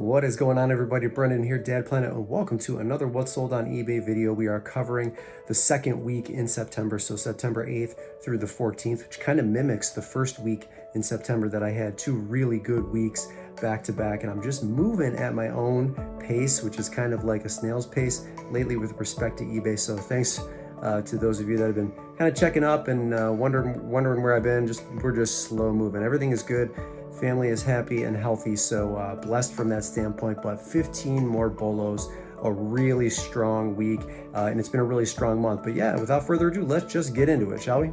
What is going on, everybody? Brendan here, Dad Planet, and welcome to another What's Sold on eBay video. We are covering the second week in September, so September 8th through the 14th, which kind of mimics the first week in September that I had two really good weeks back to back, and I'm just moving at my own pace, which is kind of like a snail's pace lately with respect to eBay. So thanks to those of you that have been kind of checking up and wondering where I've been. We're just slow moving. Everything is good. Family is happy and healthy, so blessed from that standpoint. But 15 more bolos, a really strong week, and it's been a really strong month. But yeah, without further ado, let's just get into it, shall we?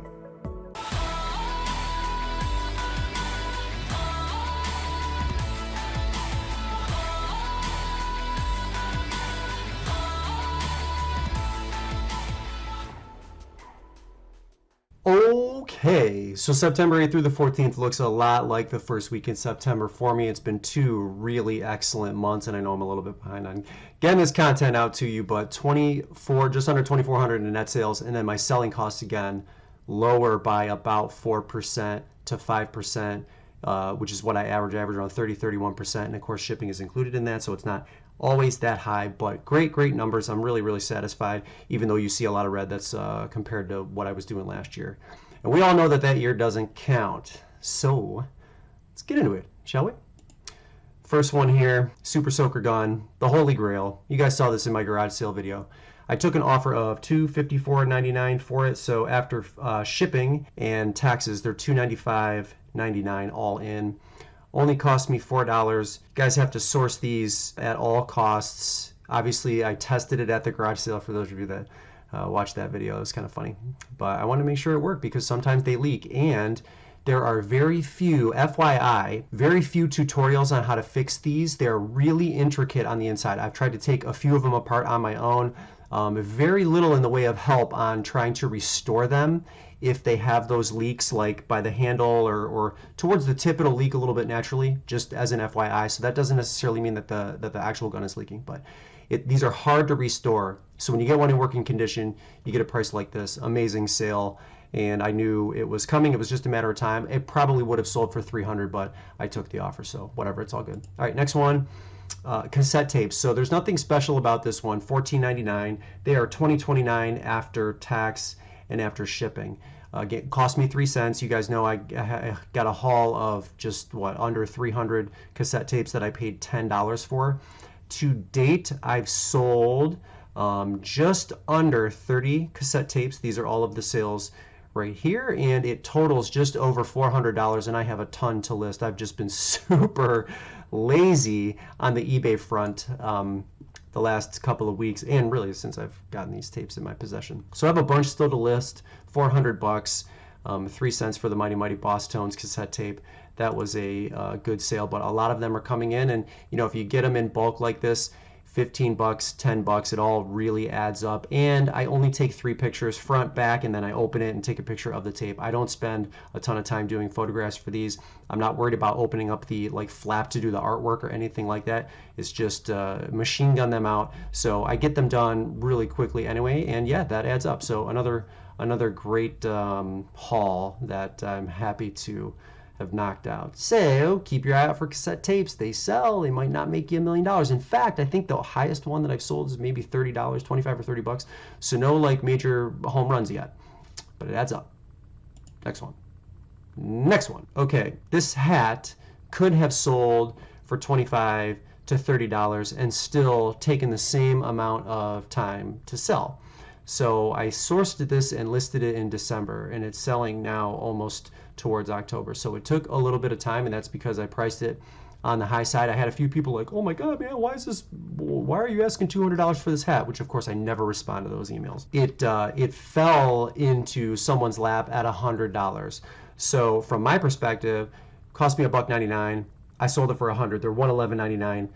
Okay, so September 8th through the 14th looks a lot like the first week in September for me. It's been two really excellent months, and I know I'm a little bit behind on getting this content out to you, but just under 2,400 in net sales, and then my selling costs again lower by about 4% to 5%, which is what I average around 30-31%, and of course shipping is included in that, so it's not always that high, but great numbers. I'm really satisfied, even though you see a lot of red. That's compared to what I was doing last year, and we all know that year doesn't count. So let's get into it, shall we? First one here, Super Soaker gun, the holy grail. You guys saw this in my garage sale video. I took an offer of $254.99 for it, so after shipping and taxes, they're $295.99 all in. Only cost me $4. You guys have to source these at all costs. Obviously, I tested it at the garage sale for those of you that watched that video. It was kind of funny. But I want to make sure it worked because sometimes they leak. And there are very few, FYI, very few tutorials on how to fix these. They're really intricate on the inside. I've tried to take a few of them apart on my own. Very little in the way of help on trying to restore them if they have those leaks, like by the handle or towards the tip. It'll leak a little bit naturally, just as an FYI. So that doesn't necessarily mean that the actual gun is leaking, but these are hard to restore. So when you get one in working condition, you get a price like this. Amazing sale, and I knew it was coming. It was just a matter of time. It probably would have sold for $300, but I took the offer, so whatever, it's all good. All right, next one. Cassette tapes. So there's nothing special about this one. $14.99. They are $20.29 after tax and after shipping. It cost me 3 cents. You guys know I got a haul of just under 300 cassette tapes that I paid $10 for. To date, I've sold just under 30 cassette tapes. These are all of the sales right here, and it totals just over $400, and I have a ton to list. I've just been super lazy on the eBay front the last couple of weeks, and really since I've gotten these tapes in my possession. So I have a bunch still to list. $400, 3 cents for the Mighty Boss Tones cassette tape. That was a good sale, but a lot of them are coming in, and you know, if you get them in bulk like this, $15, $10, it all really adds up. And I only take 3 pictures, front, back, and then I open it and take a picture of the tape. I don't spend a ton of time doing photographs for these. I'm not worried about opening up the flap to do the artwork or anything like that. It's just machine gun them out. So I get them done really quickly anyway, and yeah, that adds up. So another great haul that I'm happy to have knocked out. So keep your eye out for cassette tapes. They sell. They might not make you $1 million. In fact, I think the highest one that I've sold is maybe $30, 25 or $30. So no major home runs yet, but it adds up. Next one. Okay, this hat could have sold for $25 to $30 and still taken the same amount of time to sell. So I sourced this and listed it in December, and it's selling now almost towards October. So it took a little bit of time, and that's because I priced it on the high side. I had a few people like, oh my God, man, why are you asking $200 for this hat? Which of course I never respond to those emails. It fell into someone's lap at $100. So from my perspective, it cost me $1.99. I sold it for $100. They're $111.99.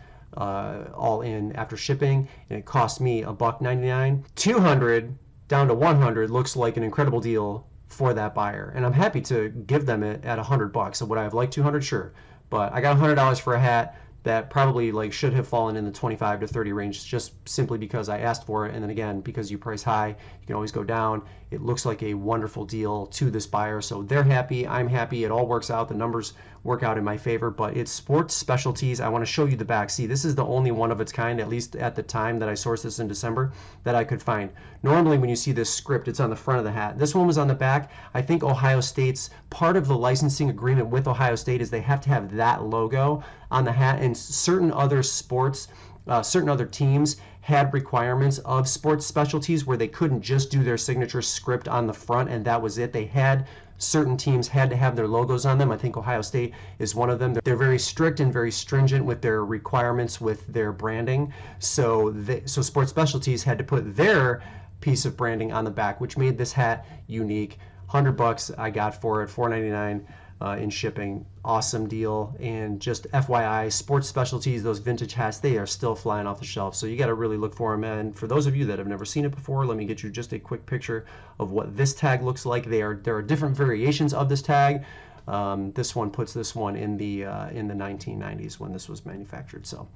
All in after shipping, and it cost me $1.99. $200 down to $100 looks like an incredible deal for that buyer, and I'm happy to give them it at $100. So would I have liked $200? Sure, but I got $100 for a hat that probably should have fallen in the 25 to 30 range, just simply because I asked for it. And then again, because you price high, you can always go down. It looks like a wonderful deal to this buyer, so they're happy, I'm happy, it all works out. The numbers work out in my favor, but it's Sports Specialties. I want to show you the back. See, this is the only one of its kind, at least at the time that I sourced this in December, that I could find. Normally when you see this script, it's on the front of the hat. This one was on the back. I think Ohio State's part of the licensing agreement with Ohio State is they have to have that logo on the hat, and certain other sports, certain other teams had requirements of Sports Specialties where they couldn't just do their signature script on the front and that was it. They had, certain teams had to have their logos on them. I think Ohio State is one of them. They're very strict and very stringent with their requirements with their branding. So Sports Specialties had to put their piece of branding on the back, which made this hat unique. $100 I got for it, $4.99 in shipping. Awesome deal. And just FYI, Sports Specialties, those vintage hats, they are still flying off the shelf, so you got to really look for them. And for those of you that have never seen it before, let me get you just a quick picture of what this tag looks like. There are different variations of this tag. This one puts this one in the 1990s when this was manufactured, so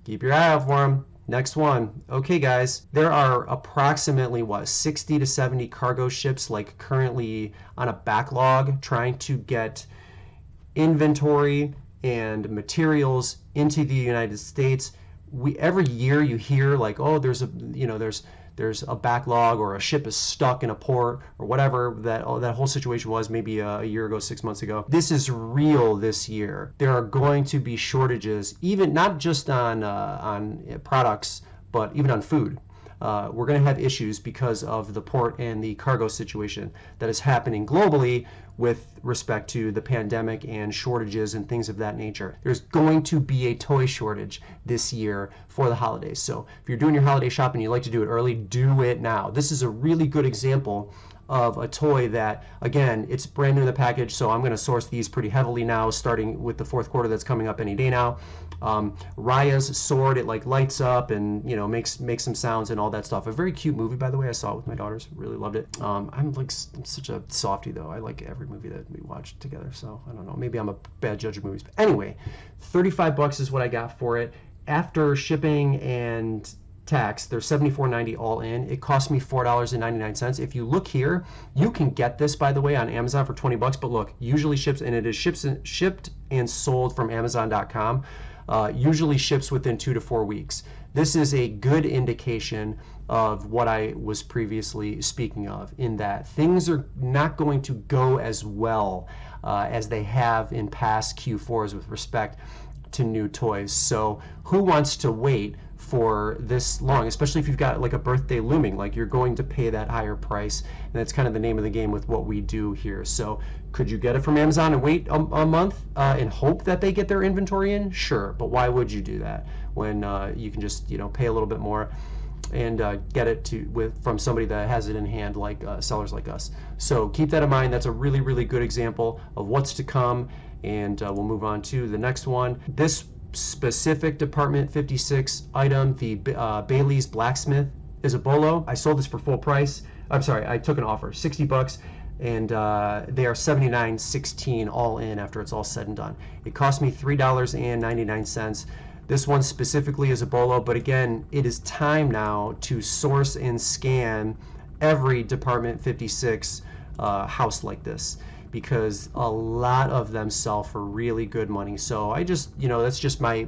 keep your eye out for them. Next one. Okay guys, there are approximately 60 to 70 cargo ships like currently on a backlog trying to get inventory and materials into the United States. Every year you hear like, oh, there's a backlog, or a ship is stuck in a port, or whatever that whole situation was maybe a year ago, 6 months ago. This is real this year. There are going to be shortages, even not just on products, but even on food. We're going to have issues because of the port and the cargo situation that is happening globally with respect to the pandemic and shortages and things of that nature. There's going to be a toy shortage this year for the holidays. So if you're doing your holiday shopping and you like to do it early, do it now. This is a really good example of a toy that, again, it's brand new in the package, so I'm going to source these pretty heavily now, starting with the fourth quarter that's coming up any day now. Raya's sword, it like lights up and makes some sounds and all that stuff. A very cute movie, by the way. I saw it with my daughters, really loved it. I'm such a softie though. I like every movie that we watch together, so I don't know, maybe I'm a bad judge of movies. But anyway, $35 is what I got for it. After shipping and tax, they're $74.90 all in. It cost me $4.99. If you look here, you can get this, by the way, on Amazon for $20, but look, usually ships, and it is shipped and sold from Amazon.com, usually ships within 2 to 4 weeks. This is a good indication of what I was previously speaking of, in that things are not going to go as well as they have in past Q4s with respect to new toys. So who wants to wait for this long, especially if you've got like a birthday looming? Like, you're going to pay that higher price, and that's kind of the name of the game with what we do here. So could you get it from Amazon and wait a month and hope that they get their inventory in? Sure, but why would you do that when you can just pay a little bit more and get it from somebody that has it in hand, like sellers like us? So keep that in mind. That's a really, really good example of what's to come, and we'll move on to the next one. This specific Department 56 item, the Bailey's Blacksmith, is a BOLO. I sold this for full price. I'm sorry, I took an offer, $60, and they are $79.16 all in after it's all said and done. It cost me $3.99. This one specifically is a BOLO, but again, it is time now to source and scan every Department 56 house like this, because a lot of them sell for really good money. So I just, that's just my,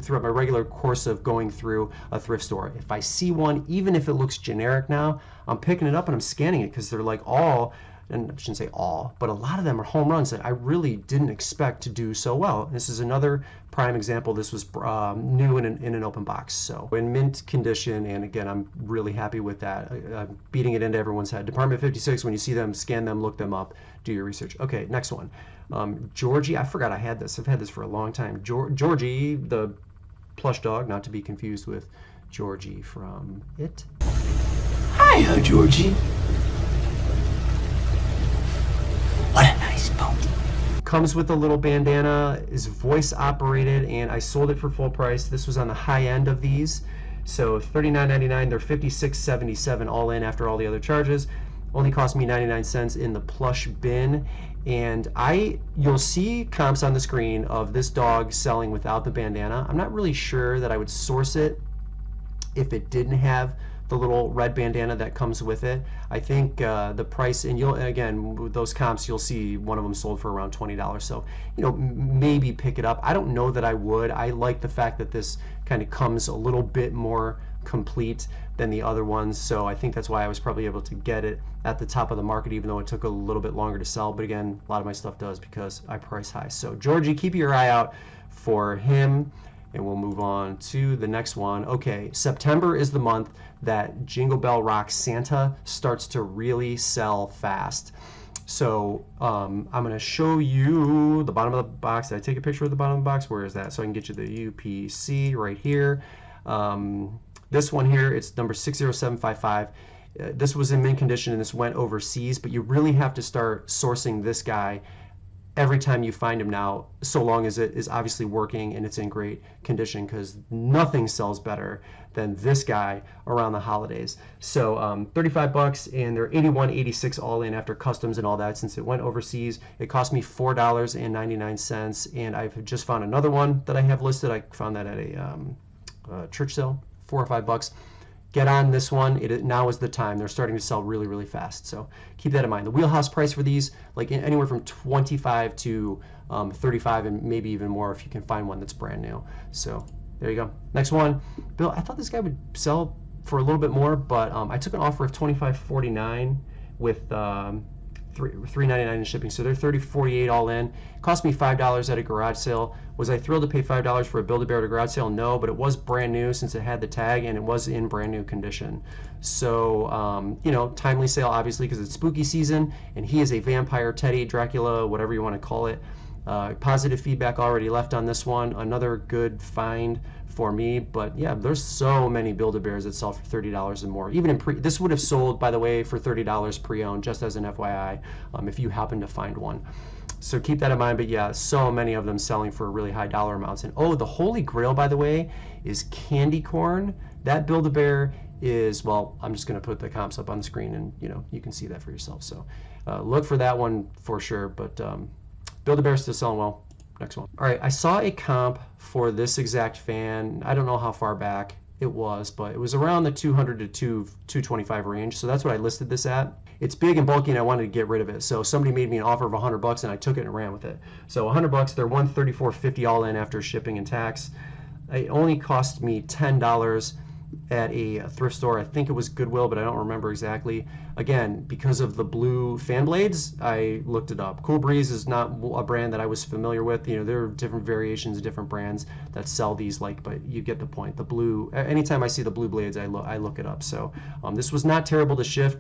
throughout my regular course of going through a thrift store, if I see one, even if it looks generic now, I'm picking it up and I'm scanning it, because they're like all, and I shouldn't say all, but a lot of them are home runs that I really didn't expect to do so well. This is another prime example. This was new in an open box, so in mint condition, and again, I'm really happy with that. I'm beating it into everyone's head. Department 56, when you see them, scan them, look them up, do your research. Okay, next one. Georgie, I forgot I had this. I've had this for a long time. Georgie, the plush dog, not to be confused with Georgie from It. Hiya, Georgie. What a nice pony. Comes with a little bandana, is voice operated, and I sold it for full price. This was on the high end of these, so $39.99. They're $56.77 all in after all the other charges. Only cost me 99 cents in the plush bin. And you'll see comps on the screen of this dog selling without the bandana. I'm not really sure that I would source it if it didn't have the little red bandana that comes with it. I think the price, and you'll, again, with those comps, you'll see one of them sold for around $20. So, you know, maybe pick it up. I don't know that I would. I like the fact that this kind of comes a little bit more complete than the other ones, so I think that's why I was probably able to get it at the top of the market, even though it took a little bit longer to sell. But again, a lot of my stuff does because I price high. So Georgie, keep your eye out for him, and we'll move on to the next one. Okay, September is the month that Jingle Bell Rock Santa starts to really sell fast. So I'm going to show you the bottom of the box. Did I take a picture of the bottom of the box? Where is that? So I can get you the UPC right here. This one here, it's number 60755. This was in mint condition and this went overseas, but you really have to start sourcing this guy every time you find him now, so long as it is obviously working and it's in great condition, because nothing sells better than this guy around the holidays. So 35 bucks, and they're 81.86 all in after customs and all that. Since it went overseas, it cost me $4.99, and I've just found another one that I have listed. I found that at a church sale, $4 or $5. Get on this one. Now is the time. They're starting to sell really, really fast. So keep that in mind. The wheelhouse price for these, like anywhere from 25 to 35, and maybe even more if you can find one that's brand new. So there you go. Next one, Bill. I thought this guy would sell for a little bit more, but I took an offer of $25.49 with $3.99 in shipping, so they're $30.48 all in. Cost me $5 at a garage sale. Was I thrilled to pay $5 for a Build-A-Bear at a garage sale? No, but it was brand new since it had the tag, and it was in brand new condition. So you know, timely sale obviously because it's spooky season, and he is a vampire, Teddy, Dracula, whatever you want to call it. Positive feedback already left on this one. Another good find for me. But yeah, there's so many Build-A-Bears that sell for $30 and more. Even in this would have sold, by the way, for $30 pre-owned, just as an FYI, if you happen to find one. So keep that in mind. But yeah, so many of them selling for really high dollar amounts. And oh, the holy grail, by the way, is candy corn. That Build-A-Bear is, well, I'm just going to put the comps up on the screen, and you know, you can see that for yourself. So look for that one for sure. But Build-A-Bear still selling well. Next one. All right, I saw a comp for this exact fan. I don't know how far back it was, but it was around the 200 to 225 range. So that's what I listed this at. It's big and bulky, and I wanted to get rid of it. So somebody made me an offer of $100, and I took it and ran with it. So $100, they're $134.50 all in after shipping and tax. It only cost me $10 at a thrift store. I think it was Goodwill, but I don't remember exactly. Again, because of the blue fan blades, I looked it up. Cool Breeze is not a brand that I was familiar with. You know, there are different variations, different brands that sell these, like, but you get the point. The blue, anytime I see the blue blades, I look it up. So this was not terrible to ship.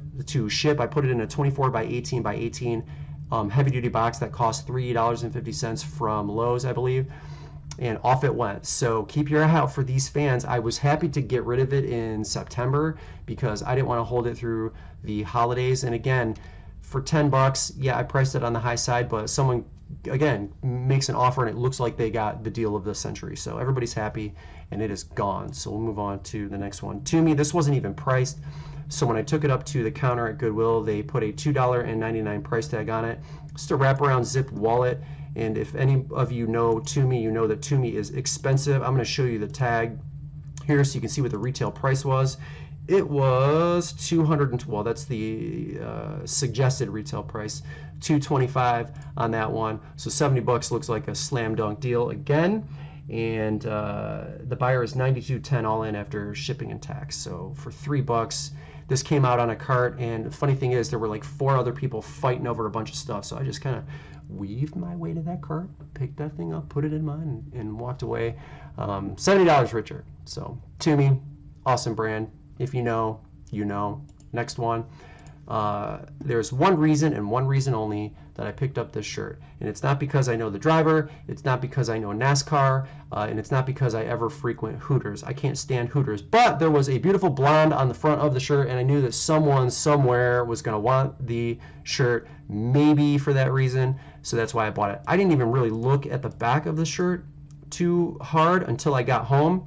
I put it in a 24 by 18 by 18 heavy duty box that cost $3.50 from Lowe's, I believe. And off it went. So keep your eye out for these fans. I was happy to get rid of it in September because I didn't want to hold it through the holidays. And again, for $10, yeah, I priced it on the high side, but someone, again, makes an offer and it looks like they got the deal of the century. So everybody's happy, and it is gone. So we'll move on to the next one. To me, this wasn't even priced. So when I took it up to the counter at Goodwill, they put a $2.99 price tag on it. Just a wraparound zipped wallet. And if any of you know Toomey, you know that Toomey is expensive. I'm going to show you the tag here so you can see what the retail price was. It was well, that's the suggested retail price, $225 on that one. So $70 looks like a slam dunk deal again. And the buyer is $92.10 all in after shipping and tax. So for $3, this came out on a cart. And the funny thing is, there were like 4 other people fighting over a bunch of stuff. So I just kind of weaved my way to that cart, picked that thing up, put it in mine, and walked away $70 richer. So Toomey, awesome brand. If you know, you know. Next one. There's one reason and one reason only that I picked up this shirt, and it's not because I know the driver, it's not because I know NASCAR, and it's not because I ever frequent Hooters. I can't stand Hooters, but there was a beautiful blonde on the front of the shirt, and I knew that someone somewhere was going to want the shirt, maybe for that reason, so that's why I bought it. I didn't even really look at the back of the shirt too hard until I got home,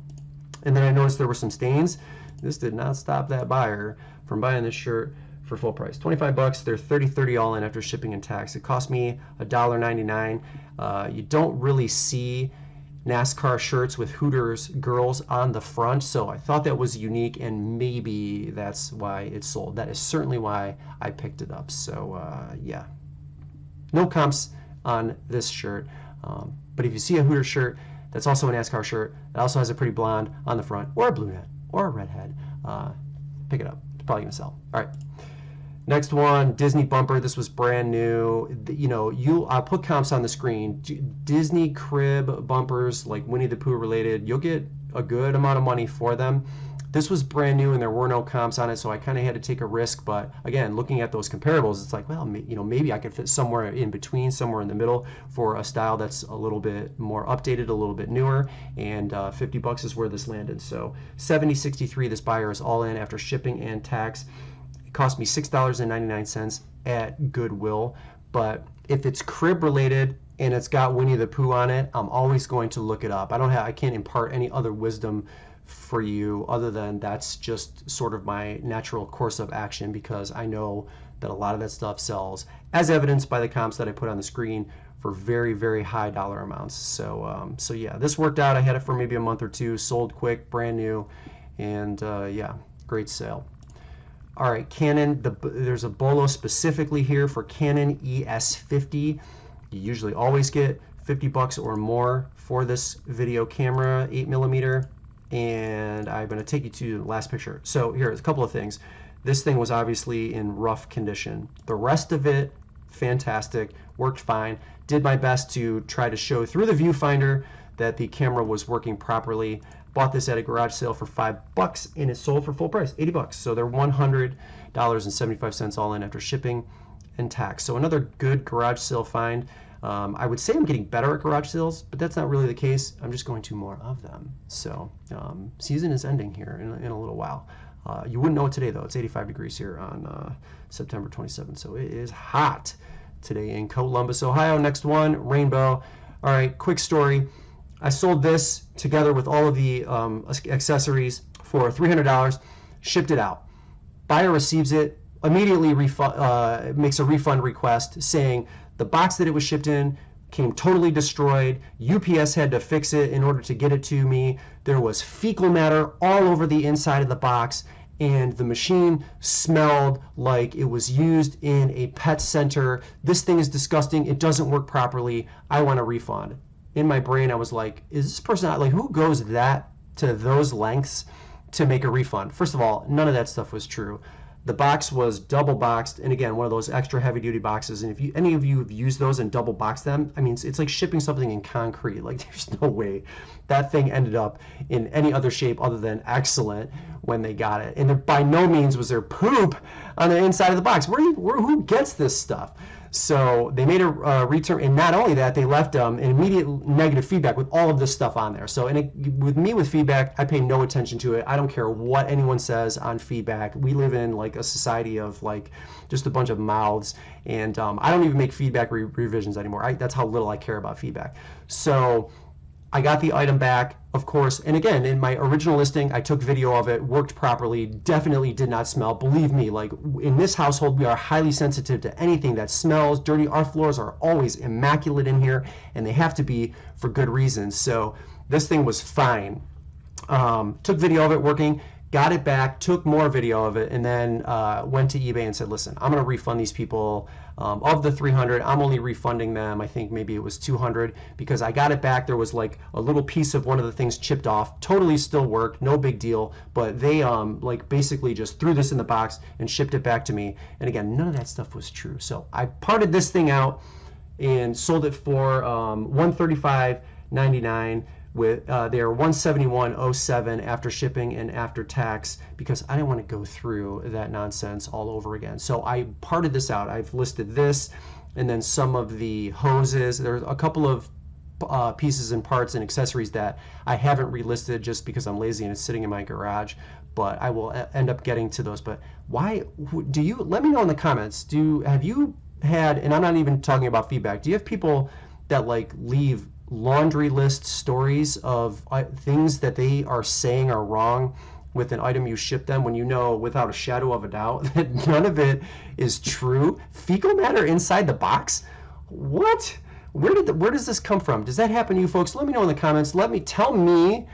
and then I noticed there were some stains. This did not stop that buyer from buying this shirt for full price. $25, they're $30 all in after shipping and tax. It cost me $1.99. You don't really see NASCAR shirts with Hooters girls on the front. So I thought that was unique, and maybe that's why it sold. That is certainly why I picked it up. So yeah, no comps on this shirt. But if you see a Hooters shirt that's also a NASCAR shirt that also has a pretty blonde on the front, or a blue net, or a redhead, pick it up. It's probably going to sell. All right. Next one, Disney bumper. This was brand new. You know, I'll put comps on the screen. Disney crib bumpers, like Winnie the Pooh related, you'll get a good amount of money for them. This was brand new and there were no comps on it, so I kind of had to take a risk. But again, looking at those comparables, it's like, well, you know, maybe I could fit somewhere in between, somewhere in the middle for a style that's a little bit more updated, a little bit newer, and $50 is where this landed. So $70.63, this buyer is all in after shipping and tax. It cost me $6.99 at Goodwill, but if it's crib related and it's got Winnie the Pooh on it, I'm always going to look it up. I can't impart any other wisdom for you other than that's just sort of my natural course of action, because I know that a lot of that stuff sells, as evidenced by the comps that I put on the screen, for very, very high dollar amounts. So yeah, this worked out. I had it for maybe a month or two, sold quick, brand new, and yeah, great sale. All right, Canon, there's a BOLO specifically here for Canon ES50. You usually always get $50 or more for this video camera, 8mm. And I'm going to take you to the last picture. So here's a couple of things. This thing was obviously in rough condition. The rest of it, fantastic, worked fine. Did my best to try to show through the viewfinder that the camera was working properly. Bought this at a garage sale for $5 and it sold for full price, $80. So they're $100.75 all in after shipping and tax. So another good garage sale find. I would say I'm getting better at garage sales, but that's not really the case. I'm just going to more of them. So season is ending here in a little while. You wouldn't know it today though. It's 85 degrees here on September 27th. So it is hot today in Columbus, Ohio. Next one, Rainbow. All right, quick story. I sold this together with all of the accessories for $300, shipped it out. Buyer receives it, immediately makes a refund request saying the box that it was shipped in came totally destroyed. UPS had to fix it in order to get it to me. There was fecal matter all over the inside of the box, and the machine smelled like it was used in a pet center. This thing is disgusting. It doesn't work properly. I want a refund. In my brain, I was like, is this person, like, who goes to those lengths to make a refund? First of all, none of that stuff was true. The box was double boxed, and again, one of those extra heavy duty boxes. And if any of you have used those and double boxed them, I mean, it's like shipping something in concrete. Like, there's no way that thing ended up in any other shape other than excellent when they got it. And there, by no means was there poop on the inside of the box. Who gets this stuff? So they made a return, and not only that, they left an immediate negative feedback with all of this stuff on there. So, with feedback, I pay no attention to it. I don't care what anyone says on feedback. We live in like a society of like just a bunch of mouths, and I don't even make feedback revisions anymore. That's how little I care about feedback. So I got the item back, of course, and again, in my original listing, I took video of it, worked properly, definitely did not smell. Believe me, like in this household, we are highly sensitive to anything that smells dirty. Our floors are always immaculate in here, and they have to be for good reasons. So this thing was fine. Took video of it working, got it back, took more video of it, and then went to eBay and said, listen, I'm going to refund these people. Of the 300, I'm only refunding them, I think maybe it was 200, because I got it back. There was like a little piece of one of the things chipped off. Totally still worked, no big deal, but they like basically just threw this in the box and shipped it back to me. And again, none of that stuff was true. So I parted this thing out and sold it for $135.99. With they're $171.07 after shipping and after tax, because I didn't want to go through that nonsense all over again. So I parted this out. I've listed this, and then some of the hoses. There's a couple of pieces and parts and accessories that I haven't relisted just because I'm lazy and it's sitting in my garage, but I will end up getting to those. But why do you, let me know in the comments, have you had, and I'm not even talking about feedback, do you have people that like leave laundry list stories of things that they are saying are wrong with an item you ship them, when you know without a shadow of a doubt that none of it is true? Fecal matter inside the box? What? Where does this come from? Does that happen to you folks? Let me know in the comments. Tell me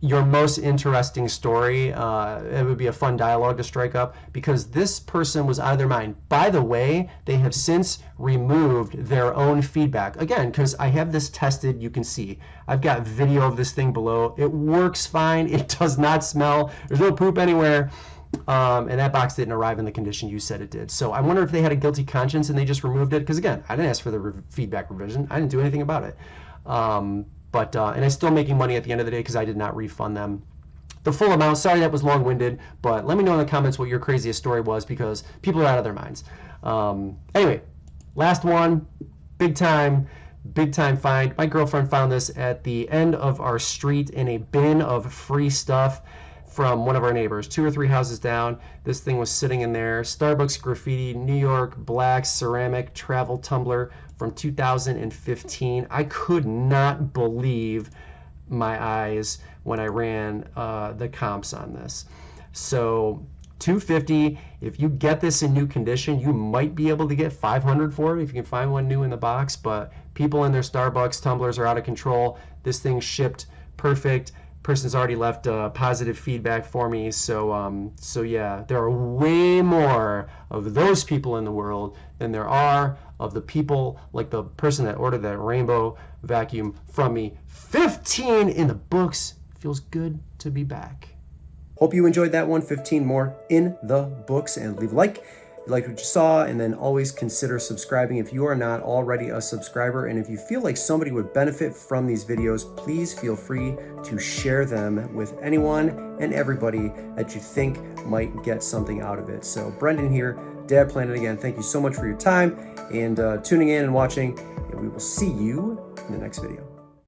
your most interesting story. It would be a fun dialogue to strike up, because this person was out of their mind. By the way, they have since removed their own feedback. Again, because I have this tested, you can see. I've got video of this thing below. It works fine. It does not smell. There's no poop anywhere. And that box didn't arrive in the condition you said it did. So I wonder if they had a guilty conscience and they just removed it. Because again, I didn't ask for the feedback revision. I didn't do anything about it. And I'm still making money at the end of the day because I did not refund them the full amount. Sorry that was long-winded, but let me know in the comments what your craziest story was, because people are out of their minds. Anyway, last one, big time find. My girlfriend found this at the end of our street in a bin of free stuff from one of our neighbors, 2 or 3 houses down. This thing was sitting in there. Starbucks graffiti, New York, black ceramic travel tumbler from 2015. I could not believe my eyes when I ran the comps on this. So $250. If you get this in new condition, you might be able to get $500 for it if you can find one new in the box. But people and their Starbucks tumblers are out of control. This thing shipped perfect. Person's already left positive feedback for me. So yeah, there are way more of those people in the world than there are of the people like the person that ordered that rainbow vacuum from me. 15 in the books. Feels good to be back. Hope you enjoyed that one. 15 more in the books. And leave a like if you liked what you saw, and then always consider subscribing if you are not already a subscriber. And if you feel like somebody would benefit from these videos, please feel free to share them with anyone and everybody that you think might get something out of it. So Brendan here, Dad Planet again. Thank you so much for your time and tuning in and watching, and we will see you in the next video.